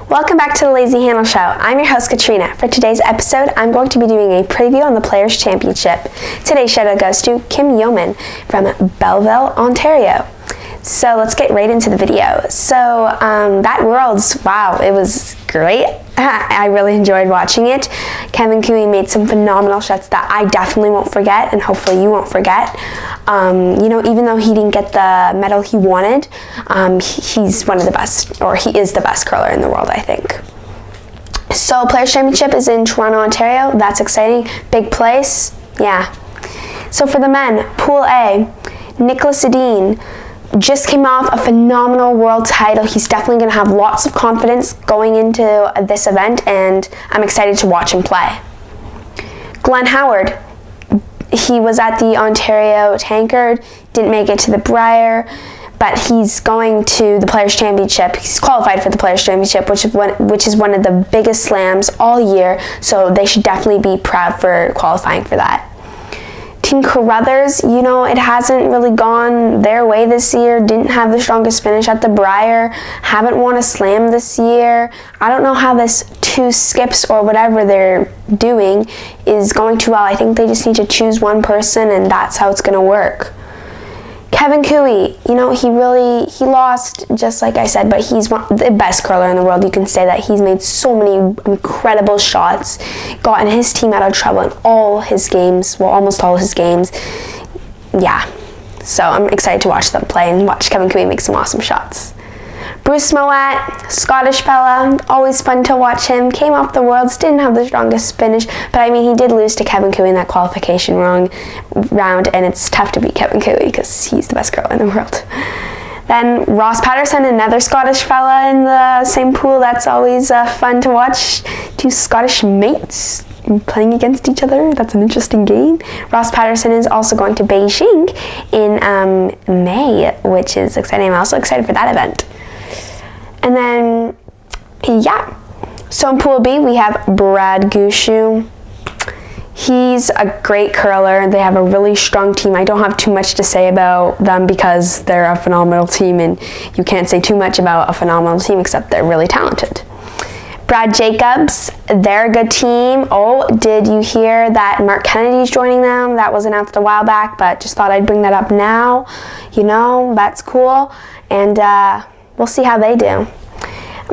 Welcome back to the Lazy Handle Show. I'm your host, Katrina. For today's episode, I'm going to be doing a preview on the Players' Championship. Today's shout out goes to Kim Yeoman from Belleville, Ontario. So let's get right into the video. So that Worlds, wow, it was great. I really enjoyed watching it. Kevin Koe made some phenomenal shots that I definitely won't forget, and hopefully you won't forget. Even though he didn't get the medal he wanted, he's one of the best, or he is the best curler in the world, I think. So Players' Championship is in Toronto, Ontario. That's exciting. Big place. Yeah. So for the men, Pool A, Nicholas Edin just came off a phenomenal world title. He's definitely going to have lots of confidence going into this event, and I'm excited to watch him play. Glenn Howard, he was at the Ontario Tankard, didn't make it to the Brier, but he's going to the Players' Championship. He's qualified for the Players' Championship, which is one of the biggest slams all year, so they should definitely be proud for qualifying for that. Team Carruthers, it hasn't really gone their way this year. Didn't have the strongest finish at the Brier. Haven't won a slam this year. I don't know how this 2 skips or whatever they're doing is going too well. I think they just need to choose one person, and that's how it's going to work. Kevin Koe, he lost, just like I said, but he's the best curler in the world. You can say that. He's made so many incredible shots, gotten his team out of trouble in all his games, well, almost all his games. Yeah, so I'm excited to watch them play and watch Kevin Koe make some awesome shots. Bruce Moet, Scottish fella, always fun to watch him. Came off the Worlds, didn't have the strongest finish, but he did lose to Kevin Koe in that qualification round, and it's tough to beat Kevin Koe because he's the best curler in the world. Then Ross Patterson, another Scottish fella in the same pool. That's always fun to watch. 2 Scottish mates playing against each other. That's an interesting game. Ross Patterson is also going to Beijing in May, which is exciting. I'm also excited for that event. And then, so in Pool B, we have Brad Gushue. He's a great curler. They have a really strong team. I don't have too much to say about them because they're a phenomenal team, and you can't say too much about a phenomenal team except they're really talented. Brad Jacobs, they're a good team. Oh, did you hear that Mark Kennedy's joining them? That was announced a while back, but just thought I'd bring that up now. That's cool. And we'll see how they do.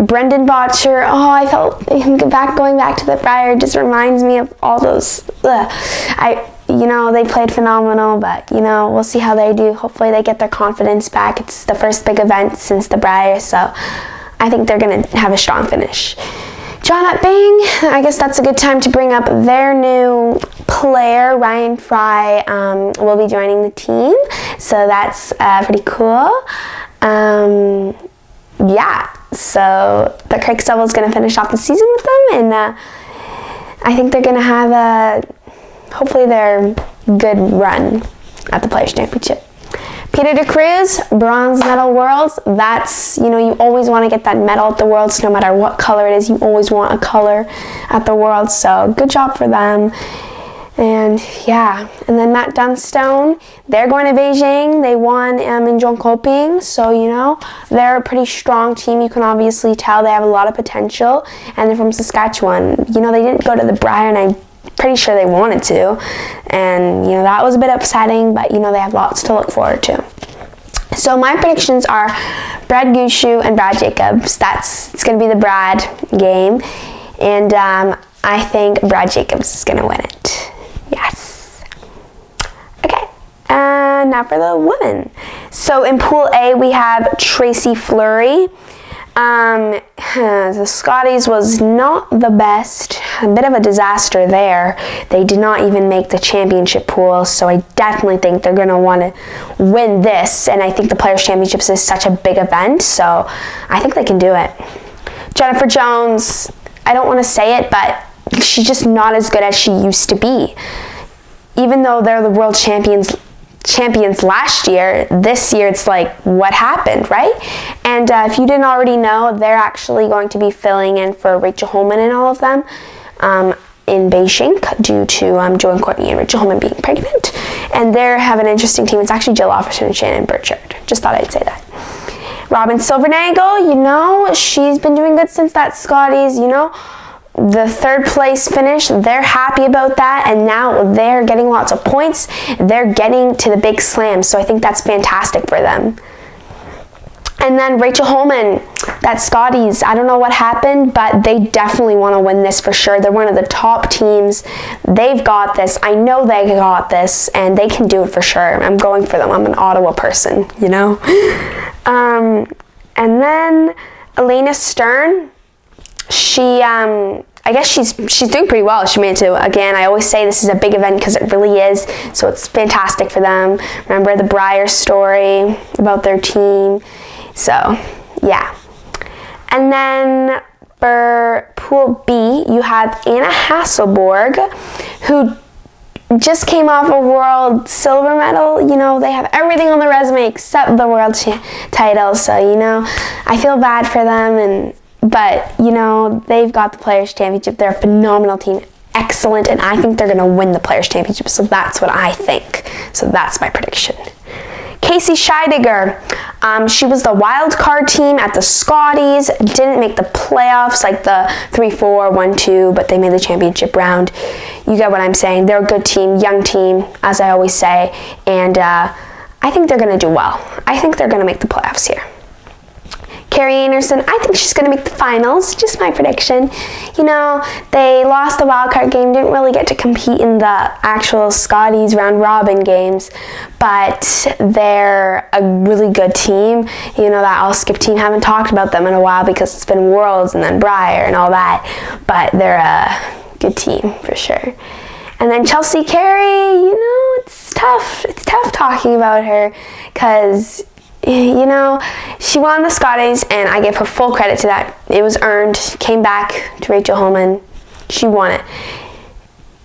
Brendan Bottcher, I felt going back to the Brier just reminds me of all those. They played phenomenal, but we'll see how they do. Hopefully they get their confidence back. It's the first big event since the Brier, so I think they're going to have a strong finish. John at Bing, I guess that's a good time to bring up their new player. Ryan Fry will be joining the team, so that's pretty cool. So the Craig Stubble is going to finish off the season with them, and I think they're going to have hopefully their good run at the Players' Championship. Peter De Cruz, bronze medal Worlds. That's, you always want to get that medal at the Worlds, no matter what color it is. You always want a color at the Worlds, so good job for them. And and then Matt Dunstone, they're going to Beijing. They won in Jönköping, so they're a pretty strong team. You can obviously tell they have a lot of potential, and they're from Saskatchewan. They didn't go to the Brier, and I'm pretty sure they wanted to, and that was a bit upsetting, but they have lots to look forward to. So my predictions are Brad Gushue and Brad Jacobs. It's going to be the Brad game, and I think Brad Jacobs is going to win it. Yes. Okay, and now for the women. So in Pool A, we have Tracy Fleury. The Scotties was not the best. A bit of a disaster there. They did not even make the championship pool, so I definitely think they're going to want to win this, and I think the Players' Championships is such a big event, so I think they can do it. Jennifer Jones, I don't want to say it, but she's just not as good as she used to be. Even though they're the world champions last year, this year it's like, what happened, right? And if you didn't already know, they're actually going to be filling in for Rachel Homan and all of them in Beijing due to Joe and Courtney and Rachel Homan being pregnant. And they have an interesting team. It's actually Jill Offerson and Shannon Burchard. Just thought I'd say that. Robin Silvernagle, you know, she's been doing good since that Scotties, you know. The third place finish, they're happy about that, and now they're getting lots of points. They're getting to the big slam, so I think that's fantastic for them. And then Rachel Holman, that Scotties, I don't know what happened, but they definitely want to win this for sure. They're one of the top teams. They've got this. I know they got this, and they can do it for sure. I'm going for them. I'm an Ottawa person, you know. And then Elena Stern, she, I guess she's doing pretty well. She made it to, again, I always say this is a big event because it really is, so it's fantastic for them. Remember the Breyer story about their team. So, yeah. And then for Pool B, you have Anna Hasselborg, who just came off a world silver medal. You know, they have everything on the resume except the world title. So, you know, I feel bad for them, but, you know, they've got the Players' Championship. They're a phenomenal team, excellent, and I think they're going to win the Players' Championship. So that's what I think. So that's my prediction. Casey Scheidegger, she was the wild card team at the Scotties, didn't make the playoffs like the 3-4, 1-2, but they made the championship round. You get what I'm saying. They're a good team, young team, as I always say, and I think they're going to do well. I think they're going to make the playoffs here. Carrie Anderson, I think she's going to make the finals, just my prediction. You know, they lost the wild card game, didn't really get to compete in the actual Scotties round robin games, but they're a really good team. You know, that all-skip team, haven't talked about them in a while because it's been Worlds and then Breyer and all that, but they're a good team for sure. And then Chelsea Carey, you know, it's tough. It's tough talking about her because, you know, she won the Scotties, and I give her full credit to that. It was earned. Came back to Rachel Holman. She won it.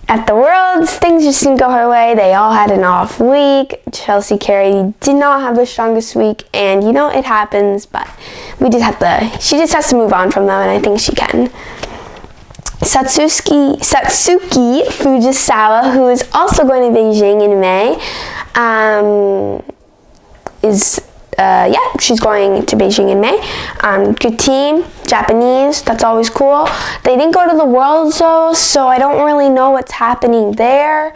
At the Worlds, things just didn't go her way. They all had an off week. Chelsea Carey did not have the strongest week, and, you know, it happens, but she just has to move on from them, and I think she can. Satsuki Fujisawa, who is also going to Beijing in May, she's going to Beijing in May. Good team, Japanese, that's always cool. They didn't go to the Worlds though, so I don't really know what's happening there.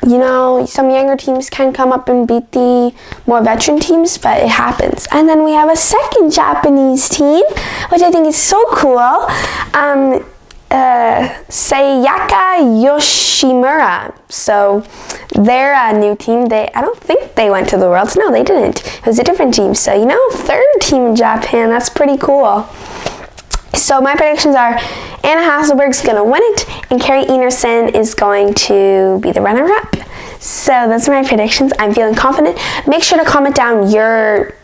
You know, some younger teams can come up and beat the more veteran teams, but it happens. And then we have a second Japanese team, which I think is so cool. Sayaka Yoshimura. So they're a new team. I don't think they went to the Worlds. No, they didn't. It was a different team. So, you know, third team in Japan. That's pretty cool. So my predictions are Anna Hasselborg's going to win it, and Carrie Anderson is going to be the runner-up. So those are my predictions. I'm feeling confident. Make sure to comment down your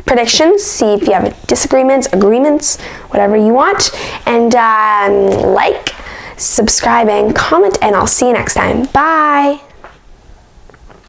predictions, see if you have disagreements, agreements, whatever you want, and like, subscribe, and comment, and I'll see you next time. Bye!